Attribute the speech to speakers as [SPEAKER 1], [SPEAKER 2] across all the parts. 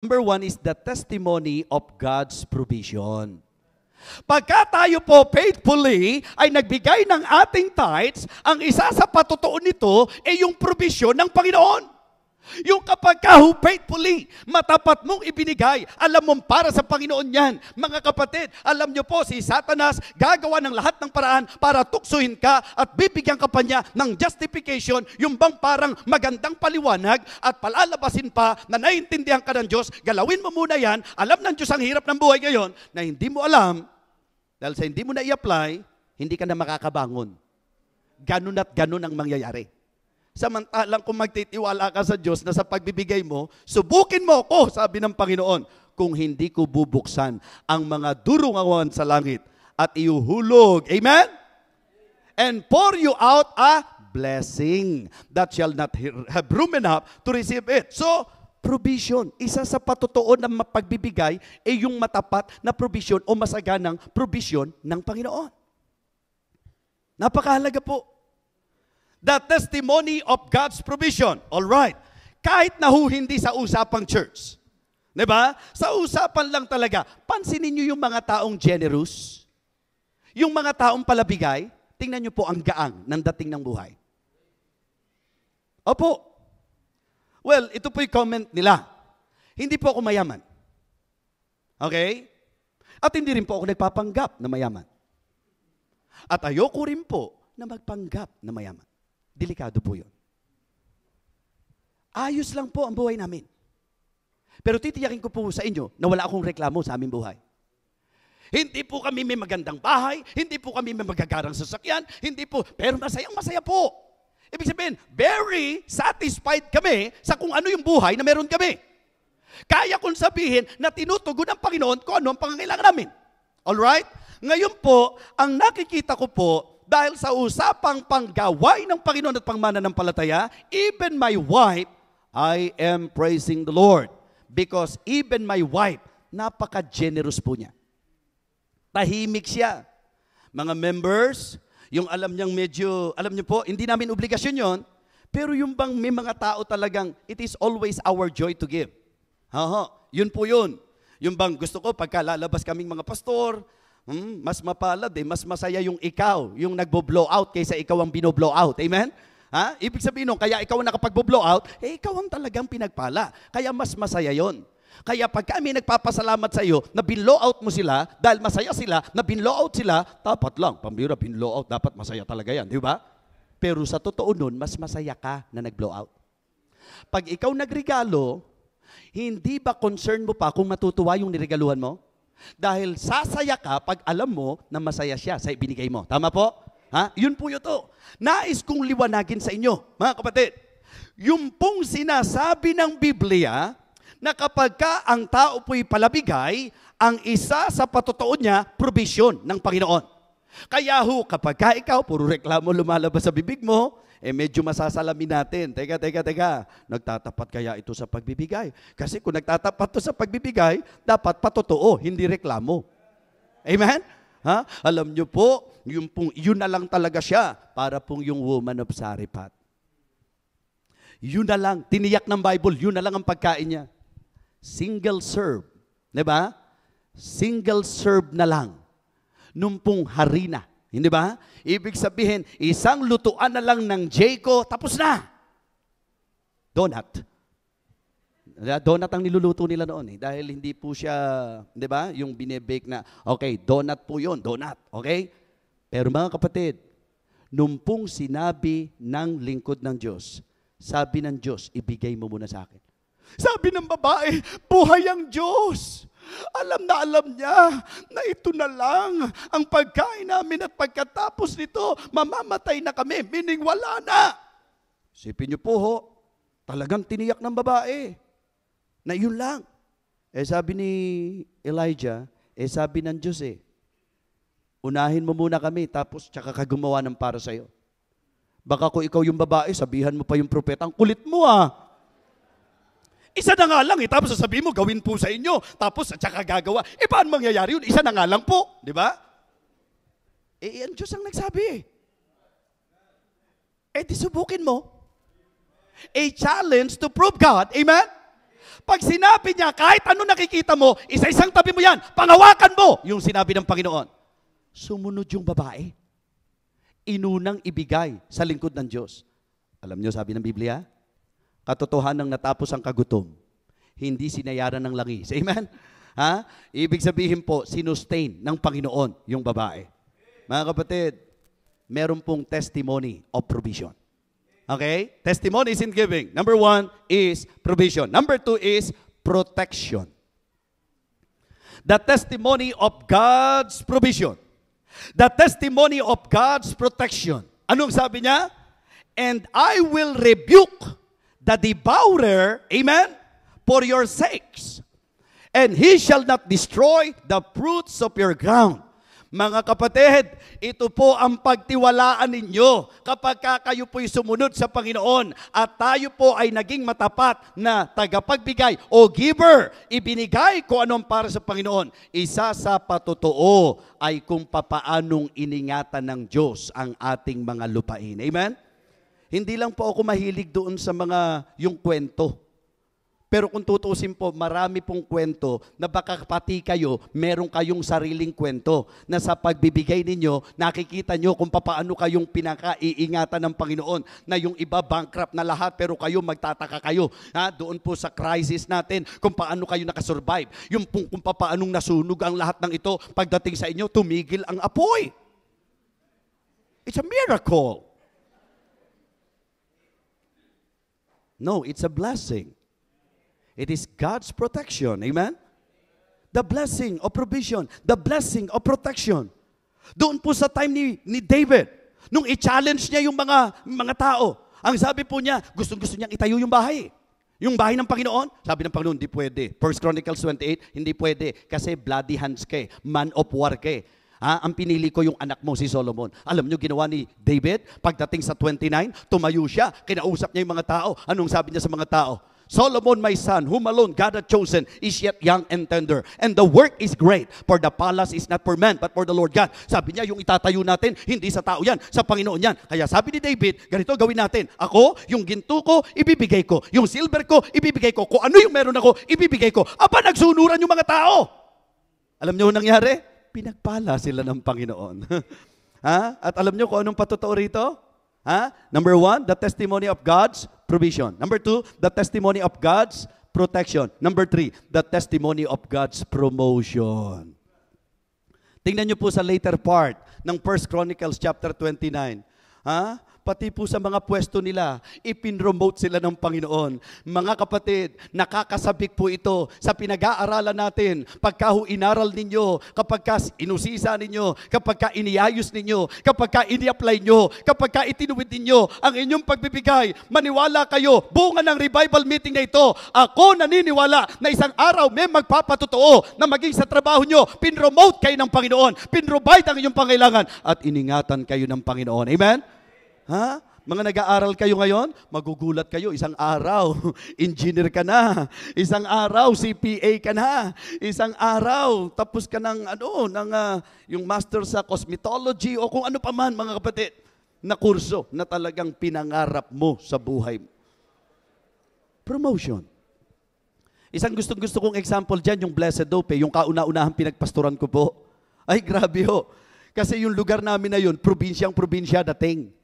[SPEAKER 1] Number one is the testimony of God's provision. Pagka tayo po faithfully ay nagbigay ng ating tithes, ang isa sa patutuon nito ay yung provision ng Panginoon. Yung kapag ka faithfully, matapat mong ibinigay, alam mong para sa Panginoon yan. Mga kapatid, alam nyo po, si Satanas gagawa ng lahat ng paraan para tuksuhin ka at bibigyan ka pa niya ng justification, yung bang parang magandang paliwanag at palalabasin pa na naiintindihan ka ng Diyos. Galawin mo muna yan, alam ng Diyos ang hirap ng buhay ngayon na hindi mo alam, dahil sa hindi mo na i-apply, hindi ka na makakabangon. Ganun at ganun ang mangyayari. Samantalang kung magtitiwala ka sa Diyos na sa pagbibigay mo, subukin mo ako, sabi ng Panginoon, kung hindi ko bubuksan ang mga durungawan sa langit at iuhulog. Amen? And pour you out a blessing that shall not have room enough to receive it. So, provision. Isa sa patutuon ng pagbibigay ay yung matapat na provision o masaganang provision ng Panginoon. Napakahalaga po. The testimony of God's provision. All right. Kahit na hindi sa usapang church. Diba? Sa usapan lang talaga. Pansinin niyo yung mga taong generous. Yung mga taong palabigay. Tingnan niyo po ang gaang ng dating ng buhay. Opo. Well, ito po yung comment nila. Hindi po ako mayaman. Okay? At hindi rin po ako nagpapanggap na mayaman. At ayoko rin po na magpanggap na mayaman. Delikado po yun. Ayos lang po ang buhay namin. Pero titiyakin ko po sa inyo na wala akong reklamo sa aming buhay. Hindi po kami may magandang bahay, hindi po kami may magagarang sasakyan, hindi po, pero masayang masaya po. Ibig sabihin, very satisfied kami sa kung ano yung buhay na meron kami. Kaya kong sabihin na tinutugon ng Panginoon kung ano ang pangangailangan namin. Alright? Ngayon po, ang nakikita ko po, dahil sa usapang panggaway ng Panginoon at pangmananampalataya, even my wife, I am praising the Lord. Because even my wife, napaka-generous po niya. Tahimik siya. Mga members, yung alam niyang medyo, alam niyo po, hindi namin obligasyon yon, pero yung bang may mga tao talagang, it is always our joy to give. Yun po yun. Yung bang gusto ko, pagka lalabas kaming mga pastor, mas mapalad mas masaya yung ikaw, yung nagbo-blow out kaysa ikaw ang bino-blow out. Amen? Ibig sabihin nung, kaya ikaw ang nakapag-blow out, ikaw ang talagang pinagpala. Kaya mas masaya yon. Kaya pag kami nagpapasalamat sa iyo na binlow out mo sila, dahil masaya sila, na binlow out sila, dapat lang, pambira, binlow out, dapat masaya talaga yan, di ba? Pero sa totoo nun, mas masaya ka na nag-blow out. Pag ikaw nagregalo, hindi ba concern mo pa kung matutuwa yung niregaluhan mo? Dahil sasaya ka pag alam mo na masaya siya sa ibinigay mo. Tama po? Yun po yun to. Nais kong liwanagin sa inyo, mga kapatid. Yung pong sinasabi ng Biblia na kapag ka ang tao po'y palabigay, ang isa sa patutuon niya, provision ng Panginoon. Kaya kapag ka ikaw, puro reklamo lumalabas sa bibig mo, medyo masasalamin natin. Teka. Nagtatapat kaya ito sa pagbibigay? Kasi kung nagtatapat to sa pagbibigay, dapat patotoo, hindi reklamo. Amen? Alam nyo po, yun na lang talaga siya para pong yung woman of Sarephat. Yun na lang, tiniyak ng Bible, yun na lang ang pagkain niya. Single serve. Diba? Single serve na lang. Nung pong harina. Hindi ba? Ibig sabihin, isang lutuan na lang ng Jayco, tapos na. Donut. Donut ang niluluto nila noon dahil hindi po siya, di ba? Yung binebake na, okay, donut po yun, donut. Okay? Pero mga kapatid, nung pong sinabi ng lingkod ng Diyos, sabi ng Diyos, ibigay mo muna sa akin. Sabi ng babae, buhay ang Diyos. Alam niya na ito na lang ang pagkain namin at pagkatapos nito, mamamatay na kami, meaning wala na. Sipin niyo po talagang tiniyak ng babae na yun lang. Sabi ni Elijah, sabi ng Diyos unahin mo muna kami tapos tsaka ka gumawa ng para sa'yo. Baka kung ikaw yung babae, sabihan mo pa yung propeta, ang kulit mo Isa na nga lang tapos sasabihin mo, gawin po sa inyo, tapos at saka gagawa. Paano mangyayari yun? Isa na nga lang po, di ba? Ang Diyos ang nagsabi di subukin mo. A challenge to prove God. Amen? Pag sinabi niya, kahit ano nakikita mo, isa-isang tabi mo yan, pangawakan mo, yung sinabi ng Panginoon. Sumunod yung babae. Inunang ibigay sa lingkod ng Diyos. Alam niyo, sabi ng Biblia, katotohanang natapos ang kagutom, hindi sinayaran ng langis. Amen? Ha? Ibig sabihin po, sinustain ng Panginoon yung babae. Mga kapatid, meron pong testimony of provision. Okay? Testimony is in giving. Number 1 is provision. Number 2 is protection. The testimony of God's provision. The testimony of God's protection. Anong sabi niya? And I will rebuke the devourer, amen, for your sakes. And he shall not destroy the fruits of your ground. Mga kapatid, ito po ang pagtiwalaan ninyo kapag kayo po'y sumunod sa Panginoon at tayo po ay naging matapat na tagapagbigay o giver, ibinigay ko anong para sa Panginoon. Isa sa patotoo ay kung papaanong iningatan ng Diyos ang ating mga lupain. Amen? Hindi lang po ako mahilig doon sa mga yung kwento. Pero kung tutusin po, marami pong kwento na baka pati kayo, meron kayong sariling kwento na sa pagbibigay ninyo, nakikita nyo kung paano kayong pinakaiingatan ng Panginoon na yung iba bankrupt na lahat pero kayo magtataka kayo. Ha? Doon po sa crisis natin, kung paano kayo nakasurvive. Yung kung paanong nasunog ang lahat ng ito, pagdating sa inyo, tumigil ang apoy. It's a miracle. No, it's a blessing. It is God's protection. Amen? The blessing of provision. The blessing of protection. Doon po sa time ni David, nung i-challenge niya yung mga tao, ang sabi po niya, gustong-gusto niyang itayo yung bahay. Yung bahay ng Panginoon, sabi ng Panginoon, hindi pwede. 1 Chronicles 28, hindi pwede. Kasi bloody hands ka eh. Man of war ka eh. Ang pinili ko yung anak mo, si Solomon. Alam niyo, ginawa ni David, pagdating sa 29, tumayo siya, kinausap niya yung mga tao. Anong sabi niya sa mga tao? Solomon, my son, whom alone God hath chosen, is yet young and tender. And the work is great, for the palace is not for man, but for the Lord God. Sabi niya, yung itatayo natin, hindi sa tao yan, sa Panginoon yan. Kaya sabi ni David, ganito gawin natin. Ako, yung ginto ko, ibibigay ko. Yung silver ko, ibibigay ko. Kung ano yung meron ako, ibibigay ko. Aba, nagsunuran yung mga tao. Alam niyo nangyari? Pinagpala sila ng Panginoon. Ha? At alam niyo kung anong patotoo rito? Ha? Number 1, the testimony of God's provision. Number 2, the testimony of God's protection. Number 3, the testimony of God's promotion. Tingnan niyo po sa later part ng 1 Chronicles chapter 29. Ha? Pati po sa mga pwesto nila, ipinromote sila ng Panginoon. Mga kapatid, nakakasabik po ito sa pinag-aaralan natin. Pagka inaral ninyo, kapag ka inusisa ninyo, kapag ka iniayos ninyo, kapag ka ini-apply nyo, kapag ka itinuwid ninyo ang inyong pagbibigay, maniwala kayo, bunga ng revival meeting na ito, ako naniniwala na isang araw may magpapatotoo na maging sa trabaho nyo, pinromote kayo ng Panginoon, pinrovide ang inyong pangailangan, at iningatan kayo ng Panginoon. Amen? Ha? Mga nag-aaral kayo ngayon, magugulat kayo, isang araw, engineer ka na, isang araw, CPA ka na, isang araw, tapos ka ng, yung master sa cosmetology o kung ano pa man, mga kapatid, na kurso na talagang pinangarap mo sa buhay. Promotion. Isang gustong-gusto kong example dyan, yung Blessed Hope, yung kauna-unahang pinagpastoran ko po. Ay, grabe ho. Kasi yung lugar namin na yun, probinsyang-probinsya dating.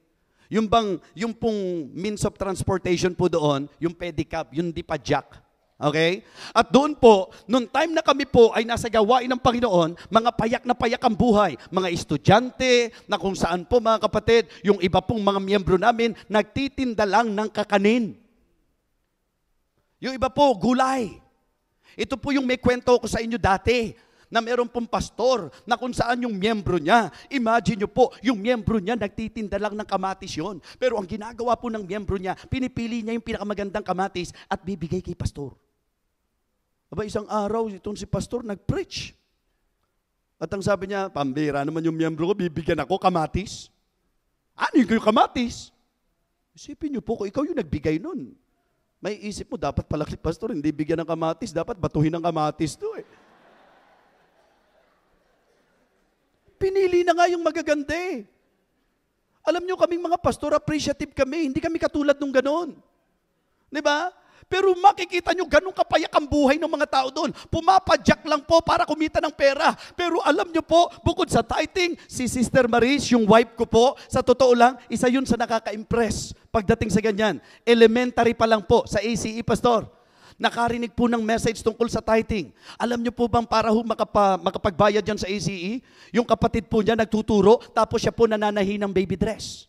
[SPEAKER 1] Yung pong means of transportation po doon, yung pedicab, yung di pa jack. Okay? At doon po, nung time na kami po ay nasa gawain ng Panginoon, mga payak na payak ang buhay. Mga estudyante, na kung saan po mga kapatid, yung iba pong mga miyembro namin, nagtitinda lang ng kakanin. Yung iba po, gulay. Ito po yung may kwento ko sa inyo dati, na meron pong pastor na kung saan yung miyembro niya. Imagine nyo po, yung miyembro niya nagtitinda lang ng kamatis yon. Pero ang ginagawa po ng miyembro niya, pinipili niya yung pinakamagandang kamatis at bibigay kay pastor. Aba, isang araw, itong si pastor nag-preach. At ang sabi niya, pambira naman yung miyembro ko, bibigyan ako kamatis. Ano yung kamatis? Isipin niyo po, kung ikaw yung nagbigay nun. May isip mo, dapat pala si pastor, hindi bigyan ng kamatis, dapat batuhin ng kamatis to eh. Pinili na nga yung magaganda eh. Alam nyo, kaming mga pastor, appreciative kami. Hindi kami katulad nung ganon. Di ba? Pero makikita nyo, ganun kapayak ang buhay ng mga tao doon. Pumapadyak lang po para kumita ng pera. Pero alam nyo po, bukod sa tithing, si Sister Maris, yung wife ko po, sa totoo lang, isa yun sa nakaka-impress pagdating sa ganyan. Elementary pa lang po sa ACE, Pastor. Nakarinig po ng message tungkol sa tithing. Alam nyo po bang para makapagbayad dyan sa ACE, yung kapatid po niya nagtuturo, tapos siya po nananahi ng baby dress.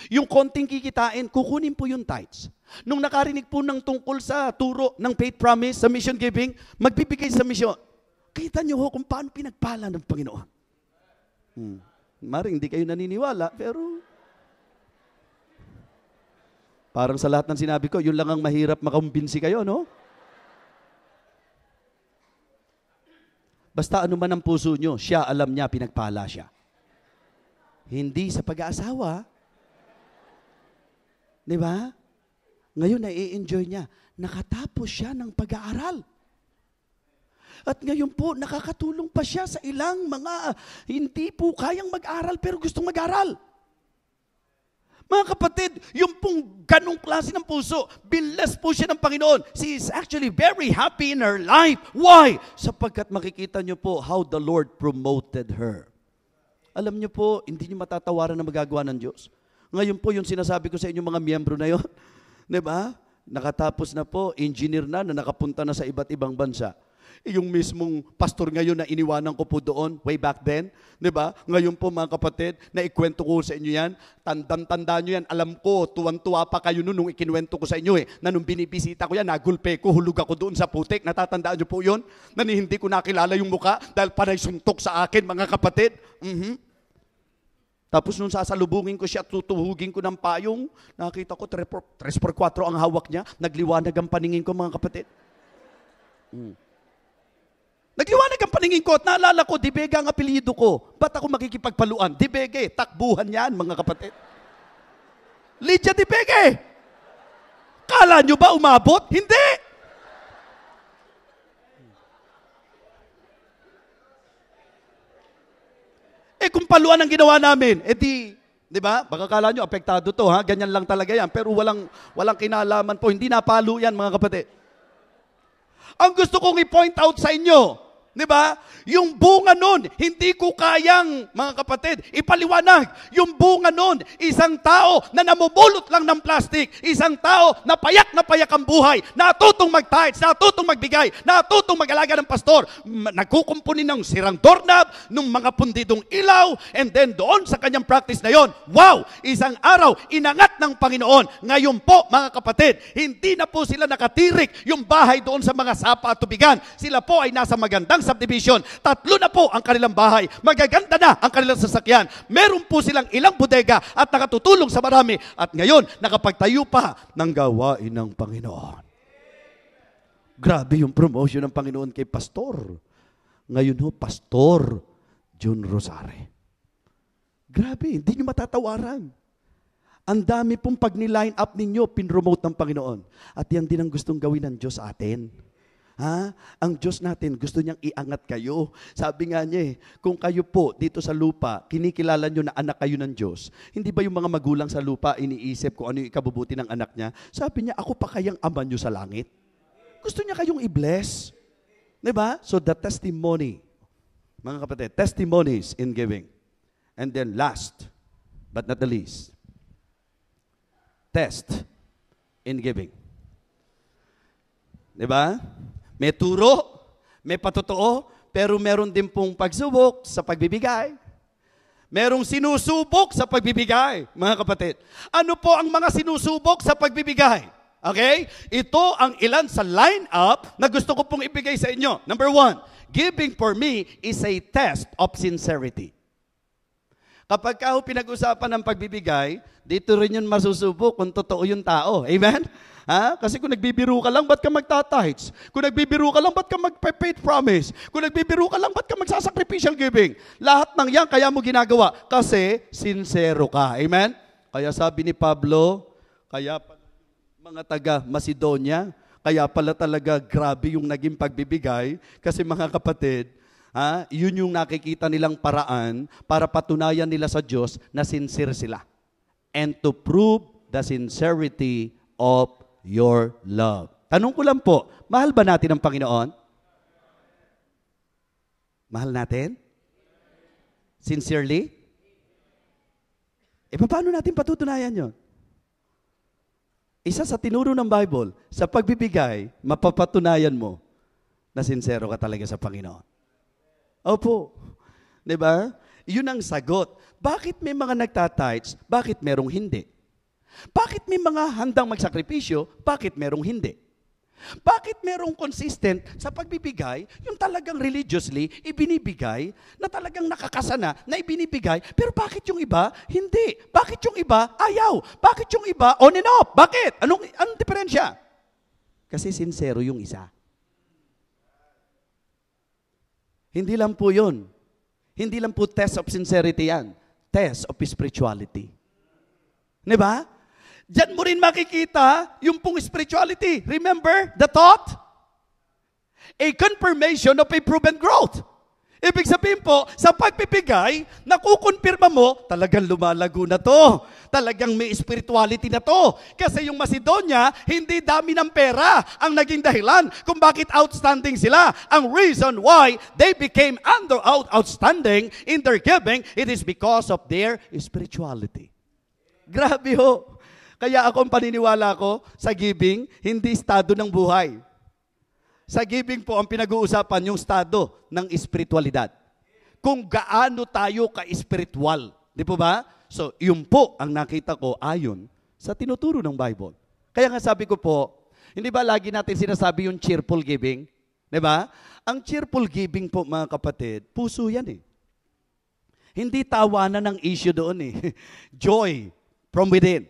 [SPEAKER 1] Yung konting kikitain, kukunin po yung tithes. Nung nakarinig po ng tungkol sa turo ng faith promise, sa mission giving, magbibigay sa mission. Kita nyo ho kung paano pinagpala ng Panginoon. Maring hindi kayo naniniwala, pero parang sa lahat ng sinabi ko, yun lang ang mahirap makumbinsi kayo, no? Basta ano man ang puso nyo, siya alam niya, pinagpala siya. Hindi sa pag-aasawa. Di ba? Ngayon, nai-enjoy niya. Nakatapos siya ng pag-aaral. At ngayon po, nakakatulong pa siya sa ilang mga hindi po kayang mag-aral pero gustong mag-aral. Mga kapatid, yung pong ganong klase ng puso, bless po siya ng Panginoon. She is actually very happy in her life. Why? Sapagkat makikita niyo po how the Lord promoted her. Alam niyo po, hindi niyo matatawaran na magagawa ng Diyos. Ngayon po, yung sinasabi ko sa inyong mga miyembro na yon, di ba? Nakatapos na po, engineer na nakapunta na sa iba't ibang bansa. Yung mismong pastor ngayon na iniwanan ko po doon, way back then, di ba? Ngayon po mga kapatid, naikwento ko sa inyo yan, tandang-tanda nyo yan, alam ko, tuwang-tuwa pa kayo noon nung ikinuwento ko sa inyo na nung binibisita ko yan, nagulpe ko, hulog ako doon sa putik, natatandaan nyo po yun? Na hindi ko nakilala yung muka dahil panay suntok sa akin mga kapatid. Tapos nung sasalubungin ko siya, tutuhugin ko ng payong, nakita ko 3x4 ang hawak niya, nagliwanag ang paningin ko mga kapatid. Nagliwanag ang paningin ko at naalala ko, Dibega ang apelyido ko. Ba't ako makikipagpaluan? Dibege, takbuhan yan mga kapatid. Lydia Dibege! Kala nyo ba umabot? Hindi! Kung paluan ang ginawa namin, di ba? Baka kala nyo, apektado to, ha? Ganyan lang talaga yan. Pero walang kinalaman po. Hindi napalo yan, mga kapatid. Ang gusto kong i-point out sa inyo, di ba? Yung bunga nun, hindi ko kayang, mga kapatid, ipaliwanag. Yung bunga nun, isang tao na namumulot lang ng plastic, isang tao na payak ang buhay, natutong mag-tithes, natutong magbigay, natutong mag-alaga ng pastor, nagkukumpuni ng sirang doorknob, ng mga pundidong ilaw, and then doon sa kanyang practice na yon, wow! Isang araw, inangat ng Panginoon. Ngayon po, mga kapatid, hindi na po sila nakatirik yung bahay doon sa mga sapa at tubigan. Sila po ay nasa magandang subdivision. 3 na po ang kanilang bahay. Magaganda na ang kanilang sasakyan. Meron po silang ilang bodega at nakatutulong sa marami. At ngayon, nakapagtayo pa ng gawain ng Panginoon. Grabe yung promotion ng Panginoon kay Pastor. Ngayon ho, Pastor John Rosare. Grabe, hindi nyo matatawaran. Ang dami pong pag-line up ninyo, pinromote ng Panginoon. At yan din ang gustong gawin ng Diyos sa atin. Ang Diyos natin, gusto niyang iangat kayo. Sabi nga niya kung kayo po dito sa lupa, kinikilala niyo na anak kayo ng Diyos, hindi ba yung mga magulang sa lupa iniisip kung ano yung ikabubuti ng anak niya? Sabi niya, ako pa kayang ama niyo sa langit? Gusto niya kayong i-bless. Diba? So the testimony, mga kapatid, testimonies in giving. And then last, but not the least, test in giving. Diba? May turo, may patotoo, pero meron din pong pagsubok sa pagbibigay. Merong sinusubok sa pagbibigay, mga kapatid. Ano po ang mga sinusubok sa pagbibigay? Okay? Ito ang ilan sa line-up na gusto ko pong ibigay sa inyo. Number 1, giving for me is a test of sincerity. Kapag ka pinag-usapan ng pagbibigay, dito rin yun masusubok kung totoo yung tao. Amen? Kasi kung nagbibiro ka lang, ba't ka magtatites? Kung nagbibiro ka lang, ba't ka mag-faith promise? Kung nagbibiro ka lang, ba't ka magsasacrificial giving? Lahat ng yan, kaya mo ginagawa. Kasi, sincero ka. Amen? Kaya sabi ni Pablo, kaya pala mga taga Macedonia, kaya pala talaga grabe yung naging pagbibigay. Kasi mga kapatid, yun yung nakikita nilang paraan para patunayan nila sa Diyos na sincere sila. And to prove the sincerity of your love. Tanong ko lang po, mahal ba natin ang Panginoon? Mahal natin? Sincerely? Paano natin patutunayan yon? Isa sa tinuro ng Bible, sa pagbibigay, mapapatunayan mo na sincero ka talaga sa Panginoon. Opo. Diba? Yun ang sagot. Bakit may mga nagtatites? Bakit merong hindi? Bakit may mga handang magsakripisyo? Bakit merong hindi? Bakit merong consistent sa pagbibigay, yung talagang religiously ibinibigay, na talagang nakakasana na ibinibigay, pero bakit yung iba hindi? Bakit yung iba ayaw? Bakit yung iba on and off? Bakit? Anong diferensya? Kasi sincero yung isa. Hindi lang po yun. Hindi lang po test of sincerity yan. Test of spirituality. Diba? Diyan mo rin makikita yung pong spirituality. Remember the thought? A confirmation of a proven growth. Ibig sabihin po, sa pagpipigay, nakukonfirma mo, talagang lumalago na to. Talagang may spirituality na to. Kasi yung Macedonia, hindi dami ng pera ang naging dahilan kung bakit outstanding sila. Ang reason why they became outstanding in their giving, it is because of their spirituality. Grabe ho. Kaya ako ang paniniwala ko sa giving, hindi estado ng buhay. Sa giving po ang pinag-uusapan yung estado ng espiritualidad. Kung gaano tayo ka-espiritual. Di po ba? So, yun po ang nakita ko ayon sa tinuturo ng Bible. Kaya nga sabi ko po, hindi ba lagi natin sinasabi yung cheerful giving? Di ba? Ang cheerful giving po mga kapatid, puso yan eh. Hindi tawanan ng issue doon eh. Joy from within.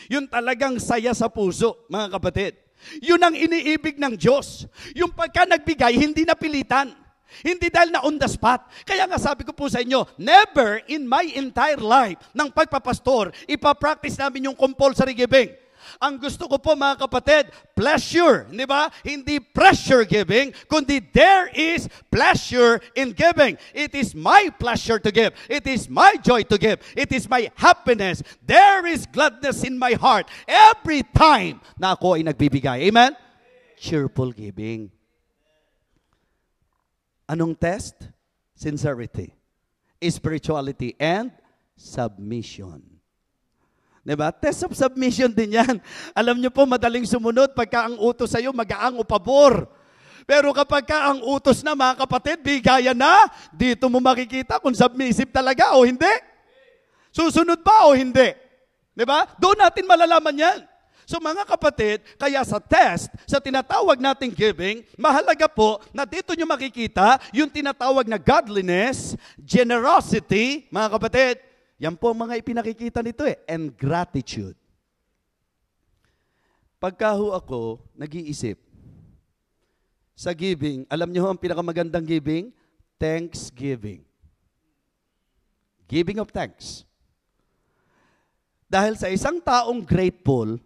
[SPEAKER 1] Yun talagang saya sa puso, mga kapatid. Yun ang iniibig ng Diyos. Yung pagka nagbigay, hindi napilitan. Hindi dahil na on the spot. Kaya nga sabi ko po sa inyo, never in my entire life ng pagpapastor, ipapractice namin yung compulsory giving. Ang gusto ko po mga kapatid, pleasure, di ba? Hindi pressure giving, kundi there is pleasure in giving. It is my pleasure to give. It is my joy to give. It is my happiness. There is gladness in my heart every time na ako ay nagbibigay. Amen? Cheerful giving. Anong test? Sincerity, spirituality, and submission. Diba? Test of submission din yan. Alam nyo po, madaling sumunod pagka ang utos sa'yo, mag-aang o pabor. Pero kapag ka ang utos na, mga kapatid, bigayan na, dito mo makikita kung submissive talaga o hindi. Susunod ba o hindi? Diba? Doon natin malalaman yan. So mga kapatid, kaya sa test, sa tinatawag nating giving, mahalaga po na dito nyo makikita yung tinatawag na godliness, generosity, mga kapatid. Yan po mga ipinakikita nito and gratitude. Pagka ho ako nag-iisip sa giving, alam niyo ang pinakamagandang giving? Thanksgiving. Giving of thanks. Dahil sa isang taong grateful,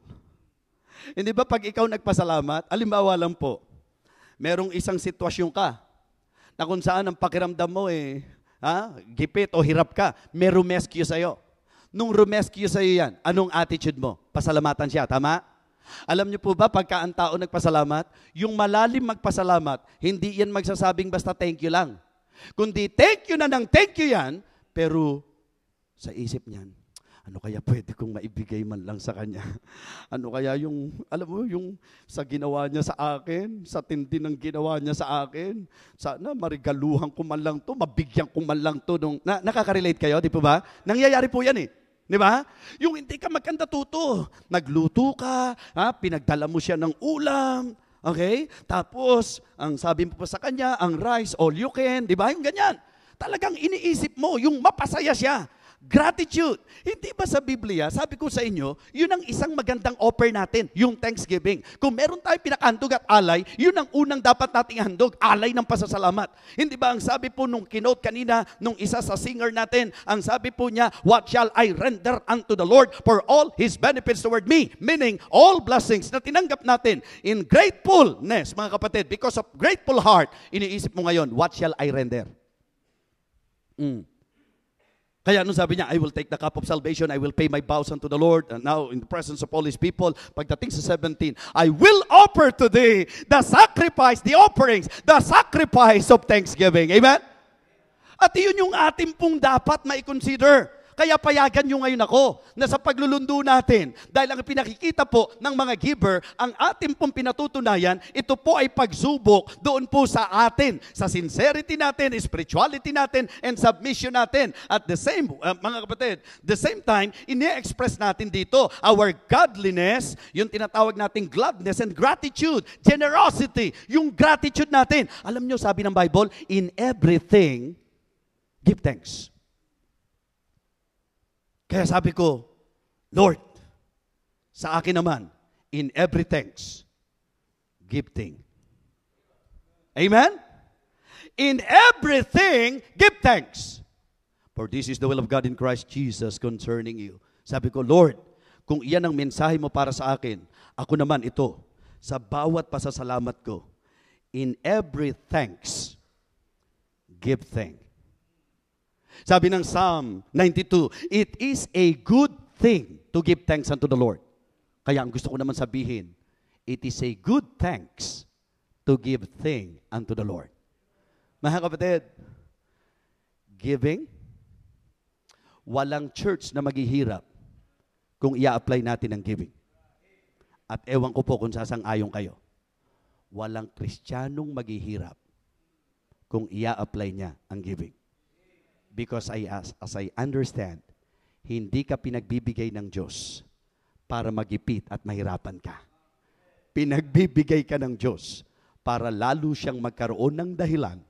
[SPEAKER 1] hindi ba pag ikaw nagpasalamat, alimbawa lang po, merong isang sitwasyon ka na kung saan ang pakiramdam mo gipit o hirap ka, may rumescue sa'yo. Nung rumescue sa'yo yan, anong attitude mo? Pasalamatan siya, tama? Alam niyo po ba, pagka ang tao nagpasalamat, yung malalim magpasalamat, hindi yan magsasabing basta thank you lang. Kundi thank you na ng thank you yan, pero sa isip niyan, ano kaya pwede kong maibigay man lang sa kanya? Ano kaya yung, alam mo, yung sa ginawa niya sa akin, sa tindi ng ginawa niya sa akin, sana marigaluhan ko man lang to, mabigyan ko man lang to. Nakaka-relate kayo, di po ba? Nangyayari po yan eh. Di ba? Yung hindi ka magkandatuto, nagluto ka, pinagdala mo siya ng ulam, okay? Tapos, ang sabi mo pa sa kanya, ang rice, all you can, di ba? Yung ganyan. Talagang iniisip mo, yung mapasaya siya. Gratitude. Hindi ba sa Biblia, sabi ko sa inyo, yun ang isang magandang offer natin, yung thanksgiving. Kung meron tayong pinakahandog at alay, yun ang unang dapat nating handog, alay ng pasasalamat. Hindi ba ang sabi po nung kinote kanina, nung isa sa singer natin, ang sabi po niya, what shall I render unto the Lord for all His benefits toward me? Meaning, all blessings na tinanggap natin in gratefulness, mga kapatid, because of grateful heart, iniisip mo ngayon, what shall I render? Kaya ano sabi niya, I will take the cup of salvation, I will pay my vows unto the Lord, and now in the presence of all His people, pagdating sa 17, I will offer today the sacrifice, the offerings, the sacrifice of thanksgiving. Amen? At iyon yung ating pong dapat mai-consider. Kaya payagan nyo ngayon ako na sa paglulundo natin, dahil ang pinakikita po ng mga giver, ang ating pong pinatutunayan, ito po ay pagsubok doon po sa atin, sa sincerity natin, spirituality natin, and submission natin. At the same, mga kapatid, the same time, ini-express natin dito, our godliness, yung tinatawag nating gladness and gratitude, generosity, yung gratitude natin. Alam nyo, sabi ng Bible, in everything, give thanks. Kaya sabi ko, Lord, sa akin naman, in every thanks, give thanks. Amen? In everything, give thanks. For this is the will of God in Christ Jesus concerning you. Sabi ko, Lord, kung iyan ang mensahe mo para sa akin, ako naman ito, sa bawat pasasalamat ko, in every thanks, give thanks. Sabi ng Psalm 92, it is a good thing to give thanks unto the Lord. Kaya ang gusto ko naman sabihin, it is a good thanks to give thanks unto the Lord. Mga kapatid, giving, walang church na maghihirap kung i-apply natin ang giving. At ewan ko po kung sasang-ayon kayo, walang Kristiyanong maghihirap kung i-apply niya ang giving. Because as I understand, hindi ka pinagbibigay ng Diyos para magipit at mahirapan ka. Pinagbibigay ka ng Diyos para lalo siyang magkaroon ng dahilan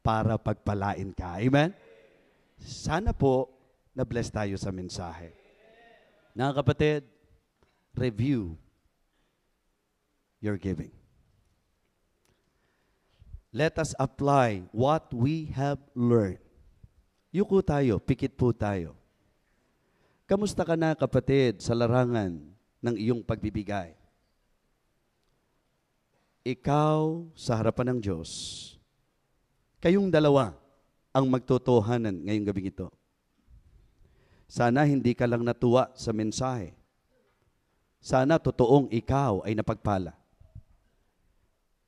[SPEAKER 1] para pagpalain ka. Amen? Sana po na-bless tayo sa mensahe. Mga kapatid, review your giving. Let us apply what we have learned. Yuko tayo, pikit po tayo. Kamusta ka na, kapatid, sa larangan ng iyong pagbibigay? Ikaw sa harapan ng Diyos, kayong dalawa ang magtotohanan ngayong gabing ito. Sana hindi ka lang natuwa sa mensahe. Sana totoong ikaw ay napagpala.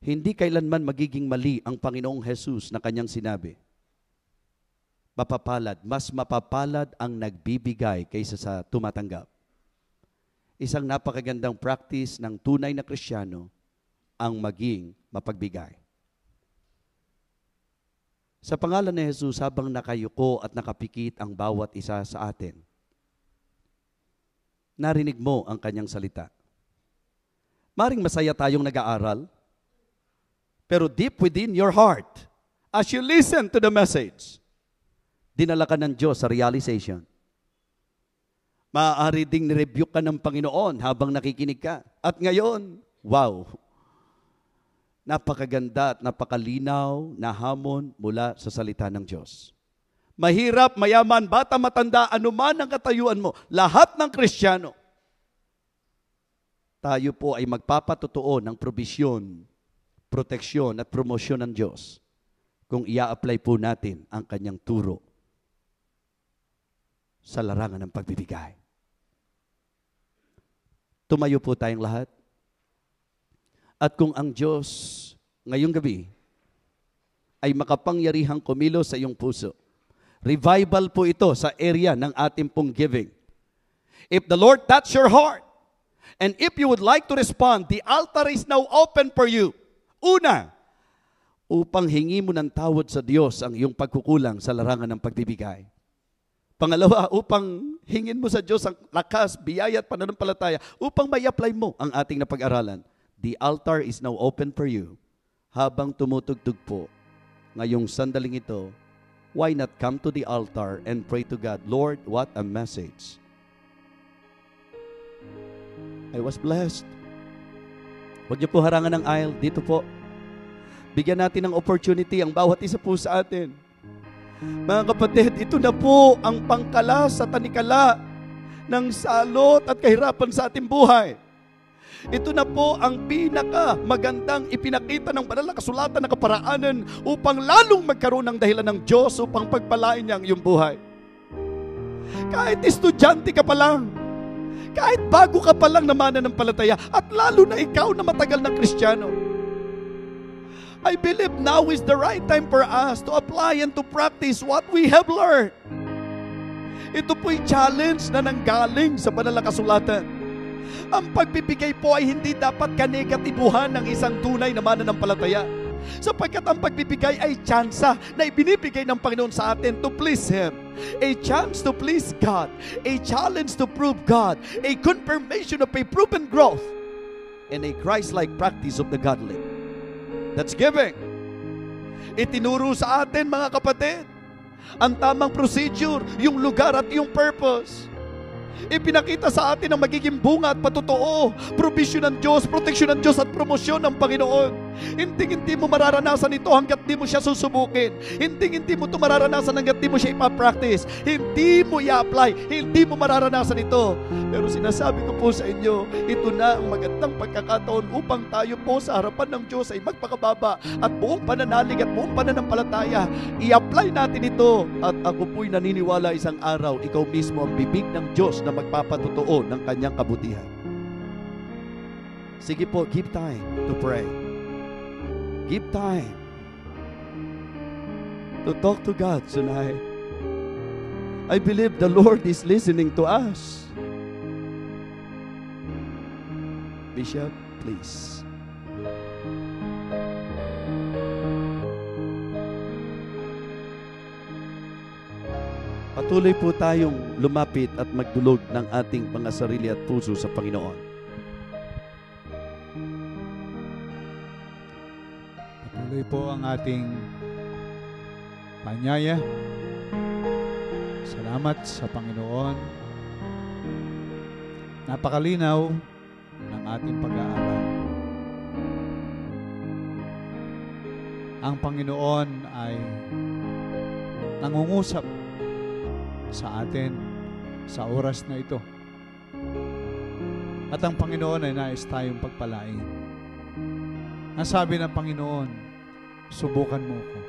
[SPEAKER 1] Hindi kailanman magiging mali ang Panginoong Jesus na kanyang sinabi. Mas mapapalad ang nagbibigay kaysa sa tumatanggap. Isang napakagandang practice ng tunay na Kristiyano ang maging mapagbigay. Sa pangalan ni Jesus, habang nakayuko at nakapikit ang bawat isa sa atin, narinig mo ang kanyang salita. Maring masaya tayong nag-aaral, pero deep within your heart, as you listen to the message, dinala ka ng Diyos sa realization. Maaari ding nirebuke ka ng Panginoon habang nakikinig ka. At ngayon, wow, napakaganda at napakalinaw na hamon mula sa salita ng Diyos. Mahirap, mayaman, bata, matanda, anuman ang katayuan mo, lahat ng Kristiyano, tayo po ay magpapatotoo ng probisyon, proteksyon at promosyon ng Diyos kung ia-apply po natin ang kanyang turo sa larangan ng pagbibigay. Tumayo po tayong lahat. At kung ang Diyos ngayong gabi ay makapangyarihang kumilos sa iyong puso, revival po ito sa area ng ating pong giving. If the Lord touch your heart, and if you would like to respond, the altar is now open for you. Una, upang hingi mo ng tawad sa Diyos ang iyong pagkukulang sa larangan ng pagbibigay. Pangalawa, upang hingin mo sa Diyos ang lakas, biyaya at pananampalataya upang may-apply mo ang ating napag-aralan. The altar is now open for you. Habang tumutugtog po ngayong sandaling ito, why not come to the altar and pray to God, Lord, what a message. I was blessed. Huwag niyo po harangan ng aisle. Dito po. Bigyan natin ng opportunity ang bawat isa po sa atin. Mga kapatid, ito na po ang pangkalas at tanikala ng salot at kahirapan sa ating buhay. Ito na po ang pinaka magandang ipinakita ng banal na kasulatan na kaparaanan upang lalong magkaroon ng dahilan ng Diyos upang pagpalain niya ang iyong buhay. Kahit estudyante ka pa lang, kahit bago ka pa lang na mananampalataya, at lalo na ikaw na matagal na Kristiyano, I believe now is the right time for us to apply and to practice what we have learned. Ito po'y challenge na nanggaling sa banal na kasulatan. Ang pagbibigay po ay hindi dapat kanegatibuhan ng isang tunay na mananampalataya, sapagkat ang pagbibigay ay tsansa na ibinibigay ng Panginoon sa atin to please Him. A chance to please God, a challenge to prove God, a confirmation of a proven growth, and a Christ-like practice of the godly. That's giving. Itinuro sa atin, mga kapatid, ang tamang procedure, yung lugar at yung purpose. Ipinakita sa atin ang magiging bunga at patotoo, provision ng Diyos, protection ng Diyos at promosyon ng Panginoon. Hindi mo mararanasan ito hanggat di mo siya susubukin. Hindi mo ito mararanasan hanggat di mo siya ipapractice. Hindi mo i-apply, hindi mo mararanasan ito. Pero sinasabi ko po sa inyo, ito na ang magandang pagkakataon upang tayo po sa harapan ng Diyos ay magpakababa at buong pananalig at buong pananampalataya, i-apply natin ito. At ako po'y naniniwala isang araw, ikaw mismo ang bibig ng Diyos na magpapatotoo ng kanyang kabutihan. Sige po, give time to pray. Give time to talk to God tonight. I believe the Lord is listening to us. Bishop, please. Patuloy po tayong lumapit at magdulog ng ating mga sarili at puso sa Panginoon.
[SPEAKER 2] Patuloy po ang ating panyaya. Salamat sa Panginoon. Napakalinaw ng ating pag-aaral. Ang Panginoon ay nangungusap sa atin sa oras na ito. At ang Panginoon ay nais tayong pagpalain. Ang sabi ng Panginoon, subukan mo ko.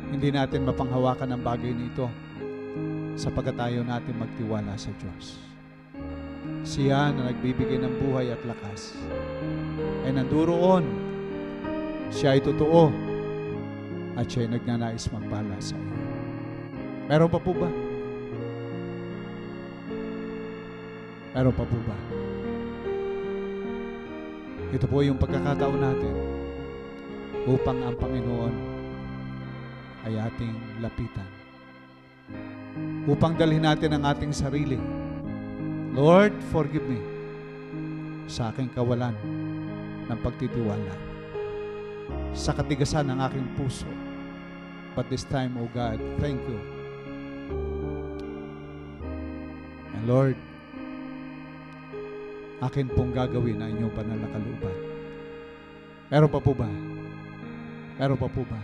[SPEAKER 2] Hindi natin mapanghawakan ang bagay nito sapagkat tayo natin magtiwala sa Diyos. Siya na nagbibigay ng buhay at lakas ay nanduroon. Siya ay totoo at siya ay nagnanais magpala sa iyo. Meron pa po ba? Meron pa po ba? Ito po yung pagkakataon natin upang ang Panginoon ay ating lapitan. Upang dalhin natin ang ating sarili. Lord, forgive me sa aking kawalan ng pagtitiwala, sa katigasan ng aking puso. But this time, O God, thank you. And Lord, akin pong gagawin ang inyong banal na kalooban. Meron pa po ba? Meron pa po ba?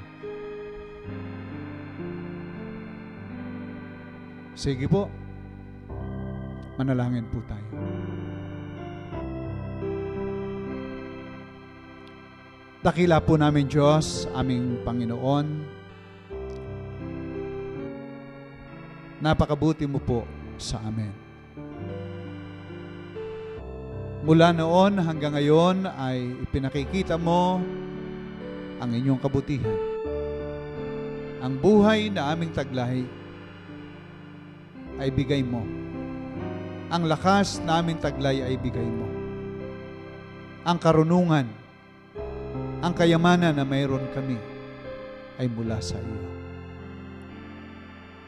[SPEAKER 2] Sige po. Manalangin po tayo. Dakila po namin Diyos, aming Panginoon. Napakabuti mo po sa amin. Mula noon hanggang ngayon ay ipinakikita mo ang inyong kabutihan. Ang buhay na aming taglay ay bigay mo. Ang lakas na aming taglay ay bigay mo. Ang karunungan, ang kayamanan na mayroon kami ay mula sa iyo.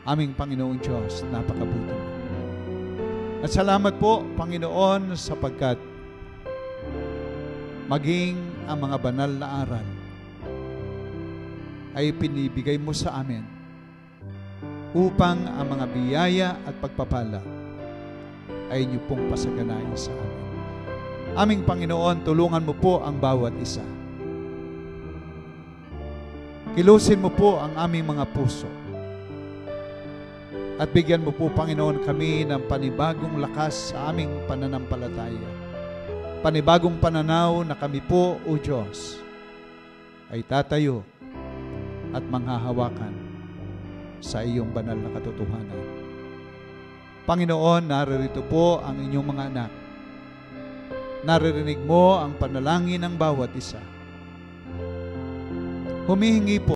[SPEAKER 2] Aming Panginoong Diyos, napakabuti mo. At salamat po, Panginoon, sapagkat maging ang mga banal na aral ay pinibigay mo sa amin upang ang mga biyaya at pagpapala ay inyo pong pasaganain sa amin. Aming Panginoon, tulungan mo po ang bawat isa. Kilusin mo po ang aming mga puso. At bigyan mo po, Panginoon, kami ng panibagong lakas sa aming pananampalataya. Panibagong pananaw na kami po, O Diyos, ay tatayo at manghahawakan sa iyong banal na katotohanan. Panginoon, naririto po ang inyong mga anak. Naririnig mo ang panalangin ng bawat isa. Humihingi po